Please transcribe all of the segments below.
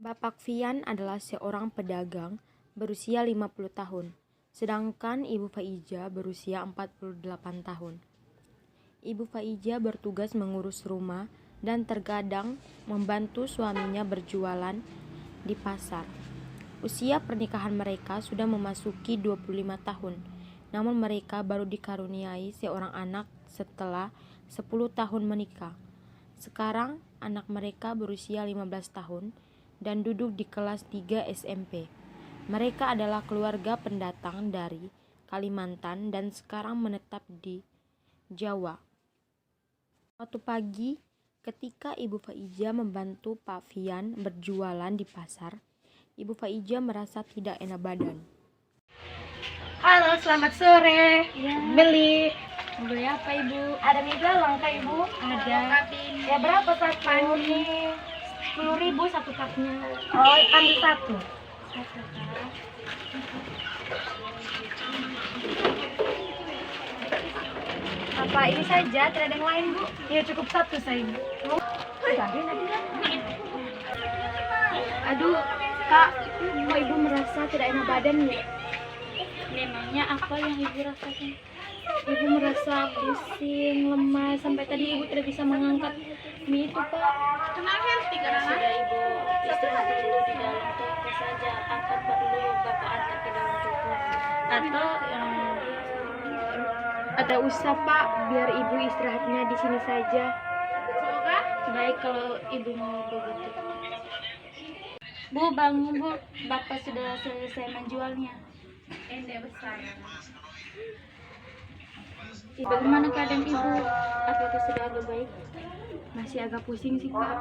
Bapak Fian adalah seorang pedagang berusia 50 tahun, sedangkan Ibu Faija berusia 48 tahun. Ibu Faija bertugas mengurus rumah dan terkadang membantu suaminya berjualan di pasar. Usia pernikahan mereka sudah memasuki 25 tahun, namun mereka baru dikaruniai seorang anak setelah 10 tahun menikah. Sekarang anak mereka berusia 15 tahun dan duduk di kelas 3 SMP. Mereka adalah keluarga pendatang dari Kalimantan dan sekarang menetap di Jawa. Suatu pagi, ketika Ibu Faija membantu Pak Fian berjualan di pasar, Ibu Faija merasa tidak enak badan. Halo, selamat sore. Ya. Beli. Beli apa Ibu? Ada mie galang kah Ibu? Ada. Ya berapa satu? 10.000 satu cupnya. Oh, ambil satu. Satu cup. Apa ini saja? Tidak ada yang lain Bu? Ya cukup satu saja. Aduh, Kak, kok Ibu merasa tidak enak badan ya? Memangnya apa yang Ibu rasakan? Ibu merasa pusing, lemas, sampai tadi Ibu tidak bisa mengangkat mie itu, Pak. Kenapa tiga Sudah Ibu istirahat dulu di dalam toko saja, akan perlu Bapak antar ke dalam toko atau Ada usah, Pak, biar Ibu istirahatnya di sini saja. baik kalau Ibu mau begitu. Bu, bangun Bu, Bapak sudah selesai menjualnya. Ende besar. Bagaimana keadaan Ibu? Apakah sudah agak baik? Masih agak pusing sih, Kak.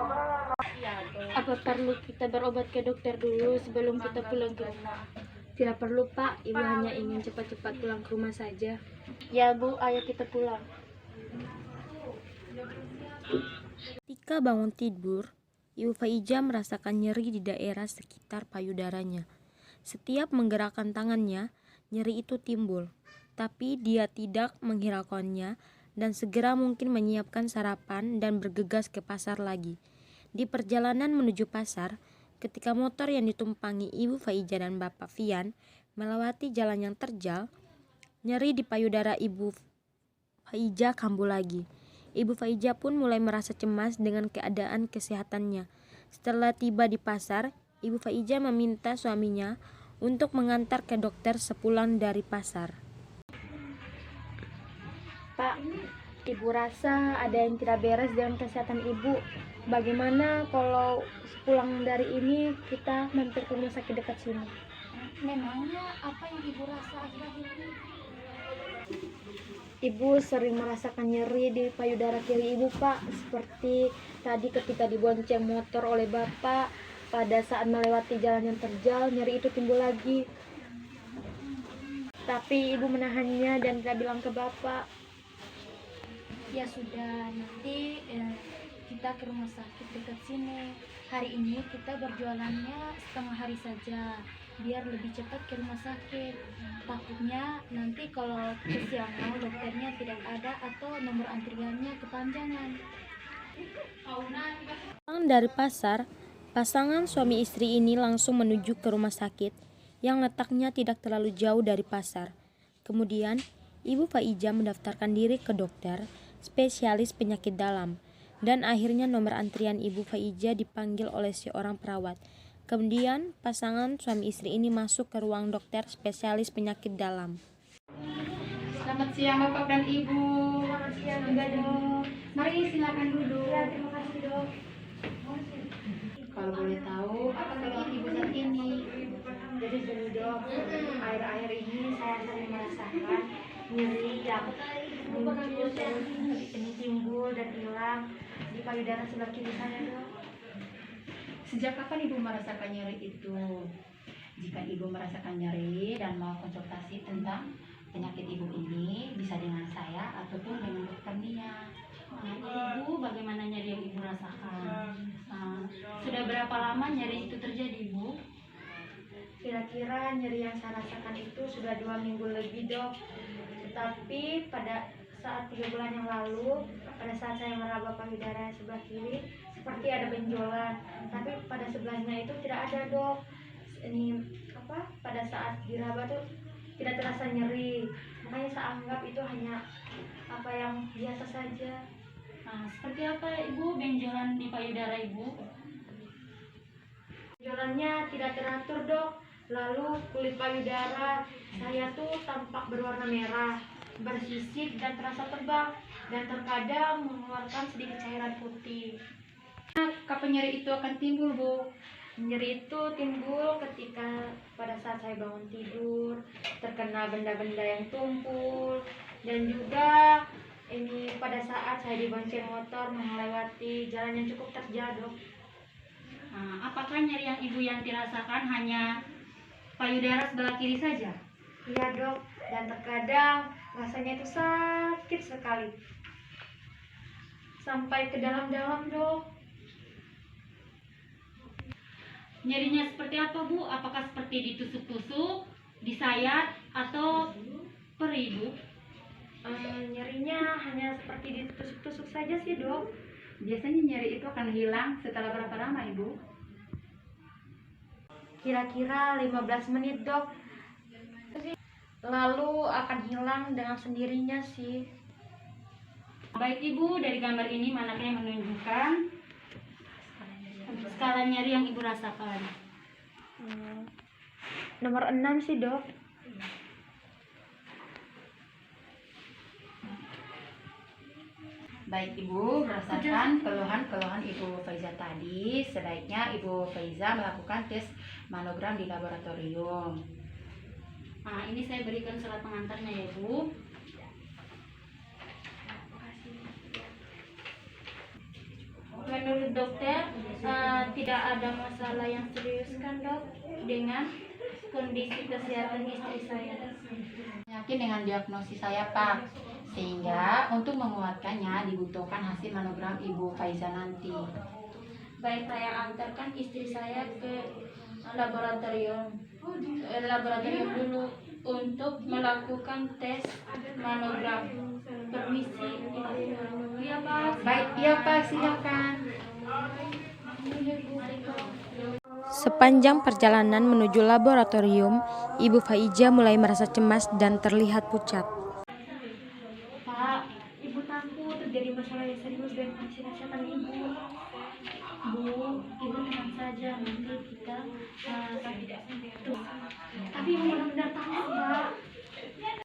Apa perlu kita berobat ke dokter dulu sebelum kita pulang ke rumah? Tidak perlu, Pak. Ibu hanya ingin cepat-cepat pulang ke rumah saja. Ya Bu, ayo kita pulang. Ketika bangun tidur, Ibu Faija merasakan nyeri di daerah sekitar payudaranya. Setiap menggerakkan tangannya, nyeri itu timbul. Tapi dia tidak menghiraukannya dan segera mungkin menyiapkan sarapan dan bergegas ke pasar lagi. Di perjalanan menuju pasar, ketika motor yang ditumpangi Ibu Faija dan Bapak Fian melewati jalan yang terjal, nyeri di payudara Ibu Faija kambuh lagi. Ibu Faija pun mulai merasa cemas dengan keadaan kesehatannya. Setelah tiba di pasar, Ibu Faija meminta suaminya untuk mengantar ke dokter sepulang dari pasar. Pak, Ibu rasa ada yang tidak beres dengan kesehatan Ibu. Bagaimana kalau sepulang dari ini kita mampir ke rumah sakit dekat sini? Memangnya apa yang Ibu rasa akhir-akhir ini? Ibu sering merasakan nyeri di payudara kiri Ibu, Pak. Seperti tadi ketika dibonceng motor oleh Bapak, pada saat melewati jalan yang terjal, nyeri itu timbul lagi. Tapi Ibu menahannya dan tidak bilang ke Bapak. Ya sudah, nanti kita ke rumah sakit dekat sini. Hari ini kita berjualannya setengah hari saja, biar lebih cepat ke rumah sakit. Takutnya nanti kalau kesiangan dokternya tidak ada atau nomor antriannya kepanjangan. Pulang dari pasar, pasangan suami istri ini langsung menuju ke rumah sakit yang letaknya tidak terlalu jauh dari pasar. Kemudian, Ibu Faija mendaftarkan diri ke dokter spesialis penyakit dalam, dan akhirnya nomor antrian Ibu Faija dipanggil oleh seorang perawat. Kemudian, pasangan suami istri ini masuk ke ruang dokter spesialis penyakit dalam. Selamat siang Bapak dan Ibu. Selamat siang juga Dok. Mari silakan duduk. Ya, terima kasih Dok. Kalau boleh tahu, apa penyakit Ibu saat ini? Jadi gini Dok, akhir-akhir ini saya sering merasakan nyeri yang muncul terus ini timbul dan hilang di payudara sebelah kiri saya Dok. Sejak kapan Ibu merasakan nyeri itu? Jika Ibu merasakan nyeri dan mau konsultasi tentang penyakit Ibu ini, bisa dengan saya ataupun dengan dokter Nia. Ibu, bagaimana nyeri yang Ibu rasakan? Sudah berapa lama nyeri itu terjadi, Ibu? Kira-kira nyeri yang saya rasakan itu sudah 2 minggu lebih, Dok. Tetapi pada saat 3 bulan yang lalu, pada saat saya meraba payudara sebelah kiri, seperti ada benjolan, tapi pada sebelahnya itu tidak ada dok. Ini pada saat diraba tuh tidak terasa nyeri, makanya saya anggap itu hanya yang biasa saja. Nah, seperti apa ibu benjolan di payudara ibu? Benjolannya tidak teratur dok, lalu kulit payudara saya tuh tampak berwarna merah, bersisik dan terasa tebal, dan terkadang mengeluarkan sedikit cairan putih. Kapan nyeri itu akan timbul bu? Nyeri itu timbul ketika pada saat saya bangun tidur, terkena benda-benda yang tumpul, dan juga ini pada saat saya dibonceng motor melewati jalan yang cukup terjal dok. Nah, apakah nyeri yang ibu yang dirasakan hanya payudara sebelah kiri saja? Iya dok, dan terkadang rasanya itu sakit sekali, sampai ke dalam-dalam dok. Nyerinya seperti apa bu? Apakah seperti ditusuk-tusuk, disayat, atau perih bu? Nyerinya hanya seperti ditusuk-tusuk saja sih dok. Biasanya nyeri itu akan hilang setelah berapa lama ibu? Kira-kira 15 menit dok, lalu akan hilang dengan sendirinya sih. Baik ibu, dari gambar ini manakah yang menunjukkan skala nyeri yang ibu rasakan? Nomor 6 sih dok. Baik ibu, berdasarkan keluhan-keluhan ibu Faiza tadi, sebaiknya ibu Faiza melakukan tes manogram di laboratorium. Nah, ini saya berikan surat pengantarnya ya bu. Menurut dokter tidak ada masalah yang serius kan dok dengan kondisi kesehatan istri saya. Yakin dengan diagnosis saya pak, sehingga untuk menguatkannya dibutuhkan hasil manogram ibu Faiza nanti. Baik, saya antarkan istri saya ke laboratorium dulu untuk melakukan tes manogram. Permisi. Iya pak. Baik, iya pak, silakan. Sepanjang perjalanan menuju laboratorium, Ibu Faiza mulai merasa cemas dan terlihat pucat. Pak, ibu takut terjadi masalah yang serius dengan kondisi kesehatan ibu. Bu, ibu tenang saja, nanti kita tapi ibu benar-benar takut pak.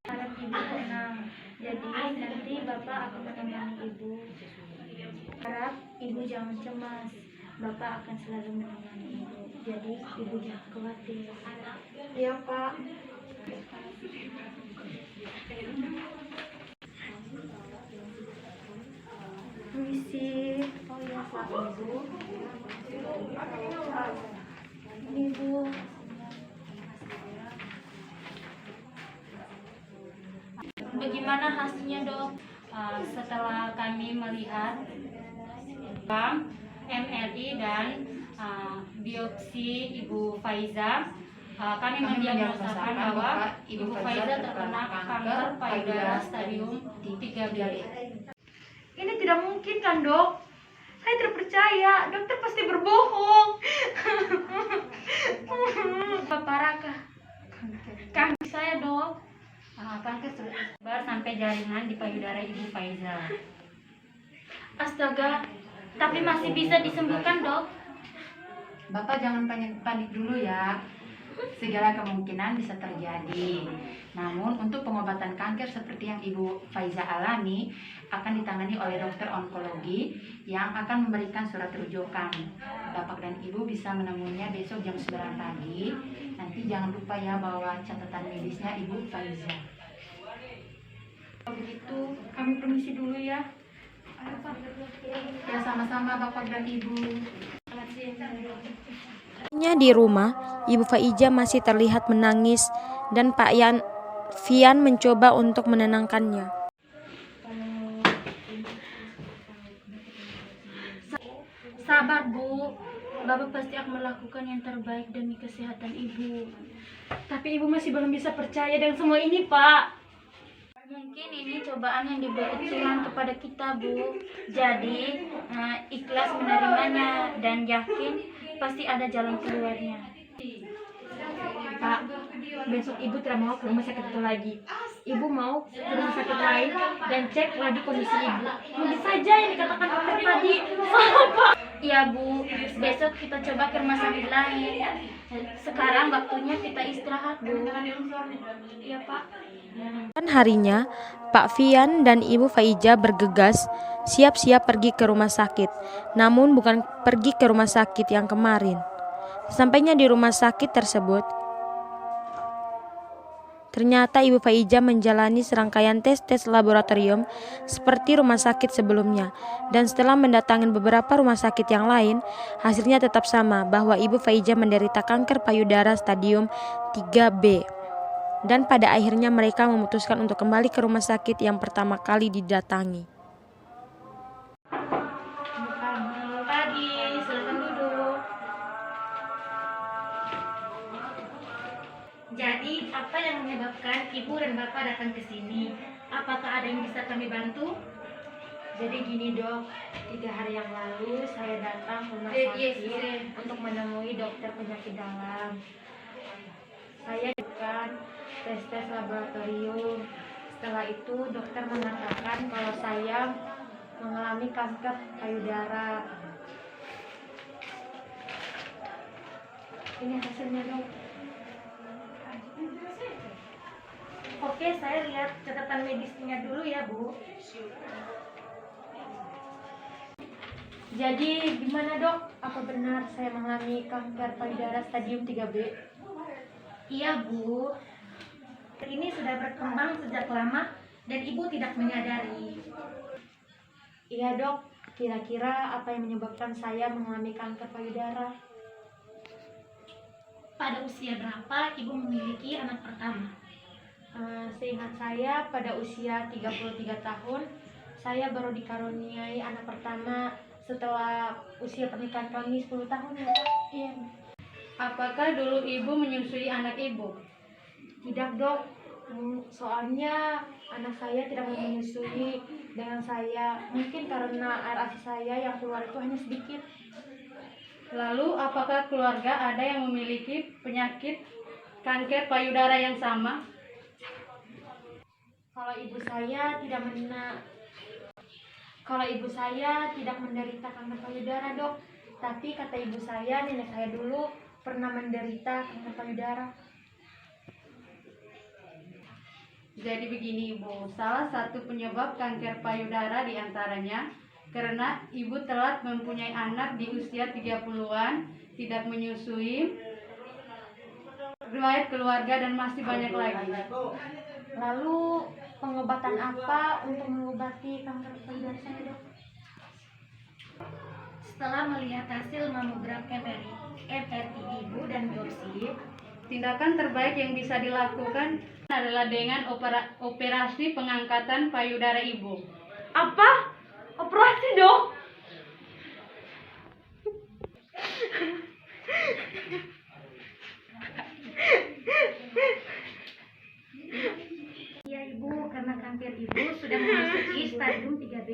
Harap ibu tenang, jadi nanti bapak akan menemani ibu. Harap ibu jangan cemas, bapak akan selalu menemani ibu, jadi ibu jangan khawatir. Iya pak. Permisi. Oh ya pak, ibu. Ini bu. Bagaimana hasilnya dok? Setelah kami melihat MRI dan biopsi ibu Faiza, kami mendiagnosakan bahwa ibu Faiza terkena kanker payudara stadium 3B. Ini tidak mungkin kan dok? Saya terpercaya, dokter pasti berbohong. Paparakah? Kanker saya dok. Kanker sudah tersebar sampai jaringan di payudara ibu Faiza. Astaga, tapi masih bisa disembuhkan dok? Bapak jangan panik dulu ya. Segala kemungkinan bisa terjadi. Namun untuk pengobatan kanker seperti yang ibu Faiza alami akan ditangani oleh dokter onkologi yang akan memberikan surat rujukan. Bapak dan ibu bisa menemuinya besok jam 9 pagi. Nanti jangan lupa ya bawa catatan medisnya ibu Faiza. Kalau begitu kami permisi dulu ya. Ya sama-sama Bapak dan Ibu. Selamat siang. Di rumah, Ibu Faiza masih terlihat menangis dan Pak Fian mencoba untuk menenangkannya. Sabar bu, Bapak pasti akan melakukan yang terbaik demi kesehatan ibu. Tapi ibu masih belum bisa percaya dengan semua ini pak. Mungkin ini cobaan yang diberi Tuhan kepada kita, Bu. Jadi, ikhlas menerimanya dan yakin pasti ada jalan keluarnya. Pak, besok ibu tidak mau ke rumah sakit itu lagi. Ibu mau ke rumah sakit lain dan cek lagi kondisi ibu. Mungkin saja yang dikatakan dokter tadi salah, Pak. Iya, Bu. Besok kita coba ke rumah sakit lain. Sekarang waktunya kita istirahat, Bu. Iya, Pak. Kan harinya, Pak Fian dan Ibu Faiza bergegas siap-siap pergi ke rumah sakit. Namun bukan pergi ke rumah sakit yang kemarin. Sampainya di rumah sakit tersebut, ternyata Ibu Faiza menjalani serangkaian tes-tes laboratorium seperti rumah sakit sebelumnya. Dan setelah mendatangi beberapa rumah sakit yang lain, hasilnya tetap sama bahwa Ibu Faiza menderita kanker payudara stadium 3B. Dan pada akhirnya mereka memutuskan untuk kembali ke rumah sakit yang pertama kali didatangi. Pagi, silakan duduk. Jadi, apa yang menyebabkan Ibu dan Bapak datang ke sini? Apakah ada yang bisa kami bantu? Jadi gini dok, 3 hari yang lalu saya datang ke rumah sakit untuk menemui dokter penyakit dalam. Saya lakukan tes-tes laboratorium. Setelah itu dokter mengatakan kalau saya mengalami kanker payudara. Ini hasilnya dok. Oke, saya lihat catatan medisnya dulu ya, Bu. Jadi gimana dok? Apa benar saya mengalami kanker payudara stadium 3B? Iya, Bu. Ini sudah berkembang sejak lama dan Ibu tidak menyadari. Iya dok, kira-kira apa yang menyebabkan saya mengalami kanker payudara? Pada usia berapa Ibu memiliki anak pertama? Seingat saya pada usia 33 tahun, saya baru dikaruniai anak pertama setelah usia pernikahan kami 10 tahun ya Pak. Iya. Apakah dulu ibu menyusui anak ibu? Tidak dok, soalnya anak saya tidak mau menyusui dengan saya. Mungkin karena air ASI saya yang keluar itu hanya sedikit. Lalu apakah keluarga ada yang memiliki penyakit kanker payudara yang sama? Kalau ibu saya tidak menderita kanker payudara dok, tapi kata ibu saya, nenek saya dulu pernah menderita kanker payudara. Jadi begini ibu, salah satu penyebab kanker payudara diantaranya karena ibu telat mempunyai anak di usia 30-an, tidak menyusui, riwayat keluarga dan masih banyak lagi. Lalu pengobatan apa untuk mengobati kanker payudara saya dok? Setelah melihat hasil mamograf MRI Ibu dan biopsi, Tindakan terbaik yang bisa dilakukan adalah dengan operasi pengangkatan payudara ibu. Apa? Operasi dok? ya Ibu, karena kanker Ibu sudah memasuki stadium 3B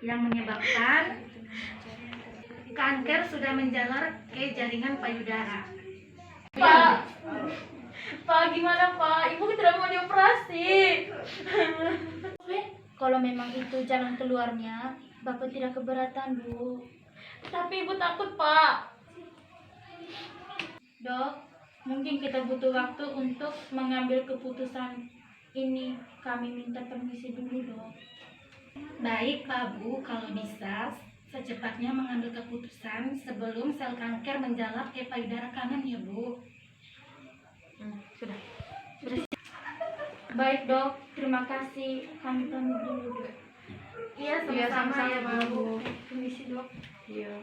yang menyebabkan kanker sudah menjalar ke jaringan payudara. Pak, gimana Pak? Ibu tidak mau dioperasi. Kalau memang itu jalan keluarnya, Bapak tidak keberatan, Bu. Tapi ibu takut Pak. Dok, mungkin kita butuh waktu untuk mengambil keputusan ini. Kami minta permisi dulu, Dok. Baik, Pak Bu, kalau bisa secepatnya mengambil keputusan sebelum sel kanker menjalar ke payudara kanan ya, Bu. Sudah. Baik, Dok. Terima kasih. Kami pamit dulu, Dok. Iya, sama-sama ya, Bu. Permisi, Dok. Iya.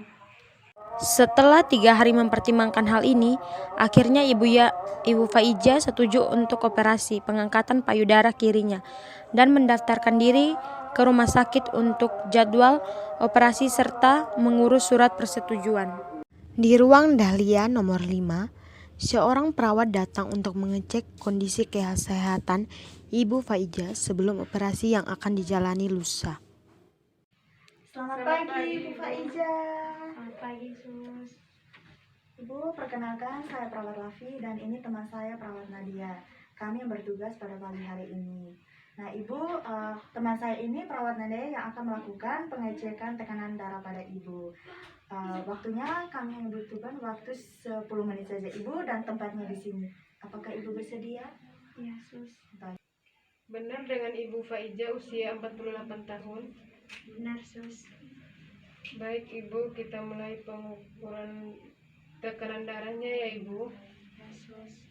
Setelah 3 hari mempertimbangkan hal ini, akhirnya Ibu Faiza setuju untuk operasi pengangkatan payudara kirinya dan mendaftarkan diri ke rumah sakit untuk jadwal operasi serta mengurus surat persetujuan. Di ruang Dahlia nomor 5, seorang perawat datang untuk mengecek kondisi kesehatan Ibu Faijah sebelum operasi yang akan dijalani lusa. Selamat pagi, Bu Faiza. Selamat pagi, Sus. Ibu, perkenalkan saya perawat Lafi dan ini teman saya perawat Nadia. Kami yang bertugas pada pagi hari ini. Nah, Ibu, teman saya ini perawat Nadia yang akan melakukan pengecekan tekanan darah pada Ibu. Waktunya kami membutuhkan waktu 10 menit saja, Ibu, dan tempatnya di sini. Apakah Ibu bersedia? Iya, Sus. Benar dengan Ibu Faijah usia 48 tahun. Benar, Sus. Baik Ibu, kita mulai pengukuran tekanan darahnya ya Ibu. Ya, Sus.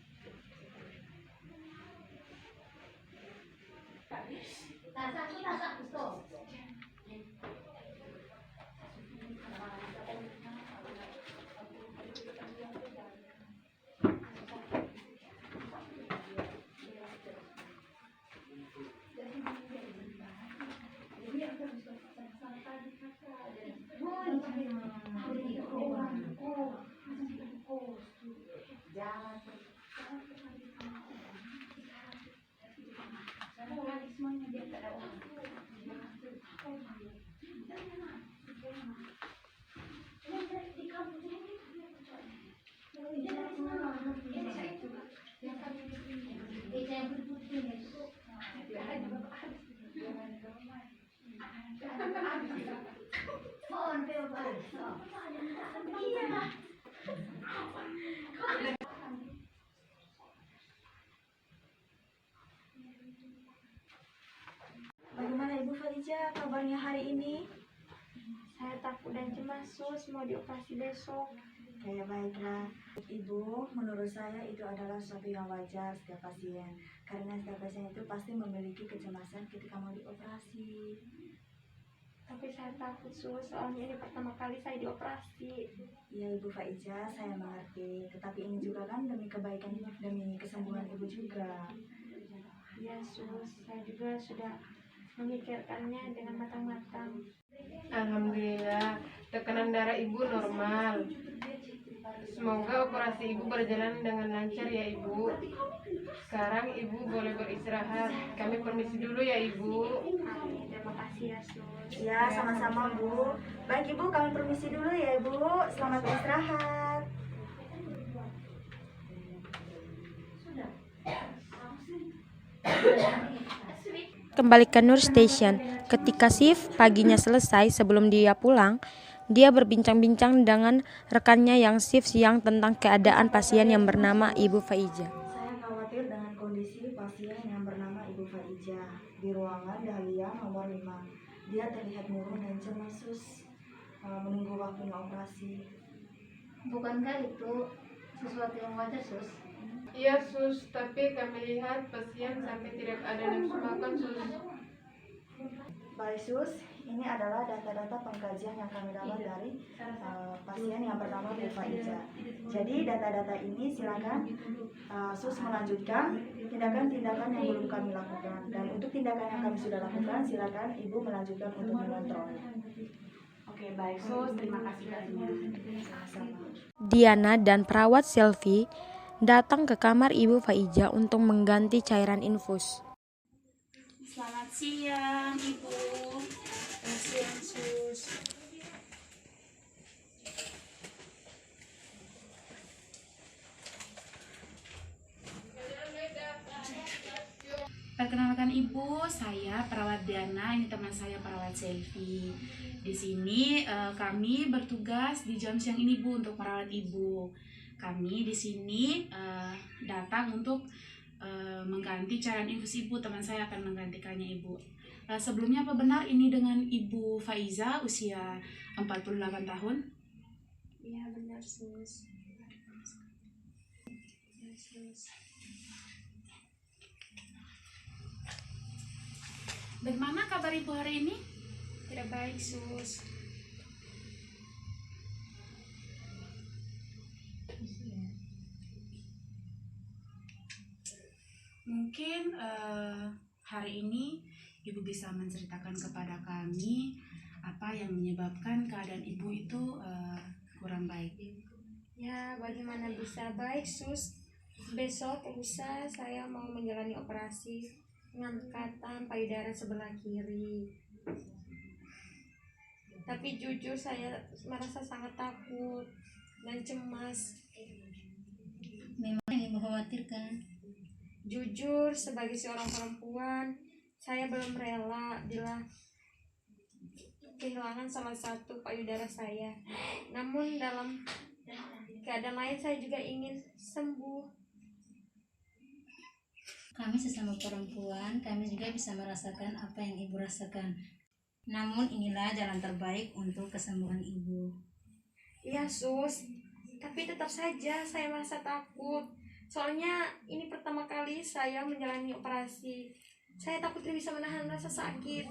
Bagaimana Ibu Faiza kabarnya hari ini? Saya takut dan cemas, Sus, mau dioperasi besok. Kayak baiklah. Ibu, menurut saya itu adalah sesuatu yang wajar setiap pasien. Karena setiap pasien itu pasti memiliki kecemasan ketika mau dioperasi. Tapi saya takut, Sus, soalnya ini pertama kali saya dioperasi. Ya Ibu Faiza, saya mengerti. Tetapi ini juga kan demi kebaikan, demi kesembuhan Ibu juga. Ya, Sus, saya juga sudah memikirkannya dengan matang-matang. Alhamdulillah, tekanan darah Ibu normal. Semoga operasi Ibu berjalan dengan lancar ya Ibu. Sekarang Ibu boleh beristirahat. Kami permisi dulu ya Ibu. Amin, terima kasih ya, Sus. Ya, sama-sama Bu. Baik Ibu, kami permisi dulu ya Ibu. Selamat beristirahat. Kembali ke Nur Station. Ketika shift paginya selesai, sebelum dia pulang, dia berbincang-bincang dengan rekannya yang shift siang tentang keadaan pasien yang bernama Ibu Faijah. Saya khawatir dengan kondisi pasien yang bernama Ibu Faijah di ruangan Dahlia nomor 5. Dia terlihat murung dan cemas, Sus, menunggu waktunya operasi. Bukankah itu sesuatu yang wajar, Sus? Iya Sus, tapi kami lihat pasien sampai tidak ada nafsu makan Sus. Baik Sus, ini adalah data-data pengkajian yang kami dapat dari pasien yang bernama Bu Faijah. Jadi data-data ini silakan Sus melanjutkan tindakan-tindakan yang belum kami lakukan. Dan untuk tindakan yang kami sudah lakukan, silakan Ibu melanjutkan untuk mengontrolnya. Oke, baik, Sus. Terima kasih banyak. Sama-sama. Diana dan perawat Selvi datang ke kamar Ibu Faijah untuk mengganti cairan infus. Selamat siang, Ibu. Selamat siang, Sus. Perkenalkan Ibu, saya perawat Diana, ini teman saya perawat Selvi. Di sini kami bertugas di jam siang ini Bu untuk merawat Ibu. Kami di sini datang untuk mengganti cairan infus Ibu. Teman saya akan menggantikannya Ibu. Sebelumnya apa benar ini dengan Ibu Faiza usia 48 tahun? Iya, benar, Sus. Ya, Sus. Bagaimana kabar Ibu hari ini? Tidak baik, Sus. Mungkin hari ini Ibu bisa menceritakan kepada kami apa yang menyebabkan keadaan Ibu itu kurang baik. Ya, bagaimana bisa baik, Sus? Besok lusa saya mau menjalani operasi. pengangkatan payudara sebelah kiri. Tapi jujur saya merasa sangat takut dan cemas. Memang yang ibu khawatirkan. Jujur, sebagai seorang perempuan, saya belum rela bila kehilangan salah satu payudara saya. Namun dalam keadaan lain saya juga ingin sembuh. Kami sesama perempuan, kami juga bisa merasakan apa yang ibu rasakan. Namun inilah jalan terbaik untuk kesembuhan ibu. Iya sus, tapi tetap saja saya merasa takut. Soalnya ini pertama kali saya menjalani operasi. Saya takut tidak bisa menahan rasa sakit.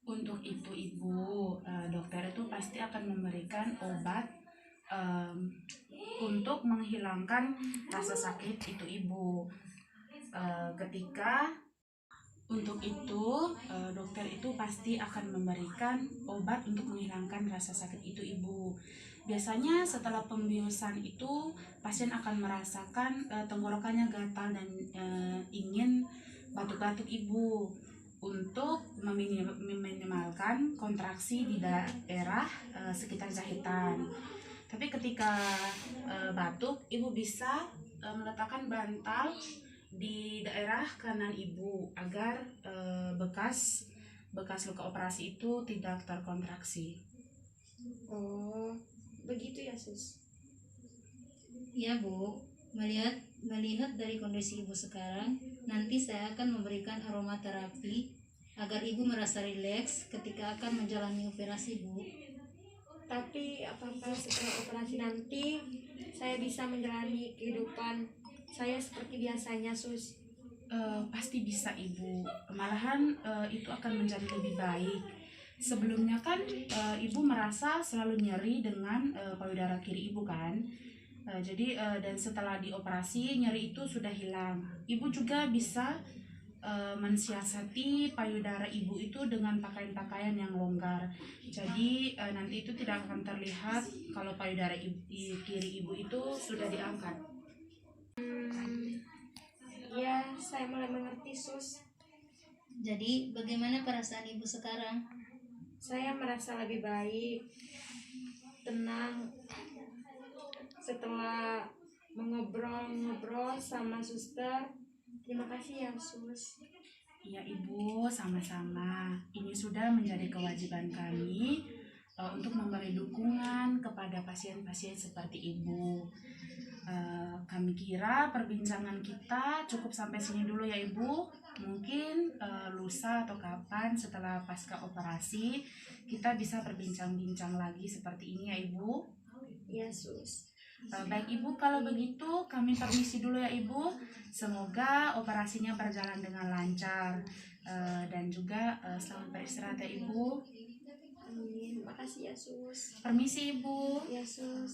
Untuk itu ibu, dokter itu pasti akan memberikan obat untuk menghilangkan rasa sakit itu ibu. Ketika untuk itu dokter itu pasti akan memberikan obat untuk menghilangkan rasa sakit itu ibu. Biasanya setelah pembiusan itu pasien akan merasakan tenggorokannya gatal dan ingin batuk-batuk ibu. Untuk meminimalkan kontraksi di daerah sekitar jahitan. Tapi ketika batuk, ibu bisa meletakkan bantal di daerah kanan ibu agar bekas luka operasi itu tidak terkontraksi. Oh, begitu ya sus. Ya Bu, melihat dari kondisi ibu sekarang, nanti saya akan memberikan aromaterapi agar ibu merasa rileks ketika akan menjalani operasi Bu. Tapi apakah setelah operasi nanti saya bisa menjalani kehidupan saya seperti biasanya sus? Pasti bisa ibu, malahan itu akan menjadi lebih baik. Sebelumnya kan ibu merasa selalu nyeri dengan payudara kiri ibu kan. Dan setelah dioperasi nyeri itu sudah hilang. Ibu juga bisa mensiasati payudara ibu itu dengan pakaian-pakaian yang longgar. Jadi nanti itu tidak akan terlihat kalau payudara kiri ibu itu sudah diangkat. Ya, saya mulai mengerti sus. Jadi bagaimana perasaan ibu sekarang? Saya merasa lebih baik, tenang setelah mengobrol-ngobrol sama suster. Terima kasih ya sus. Iya ibu, sama-sama. Ini sudah menjadi kewajiban kami untuk memberi dukungan kepada pasien-pasien seperti ibu. Kami kira perbincangan kita cukup sampai sini dulu ya ibu. Mungkin lusa atau kapan setelah pasca operasi kita bisa berbincang-bincang lagi seperti ini ya ibu. Iya sus. Baik ibu, kalau begitu kami permisi dulu ya ibu. Semoga operasinya berjalan dengan lancar dan juga selamat beristirahat ya ibu. Amin. Makasih ya sus. Permisi ibu. Ya sus.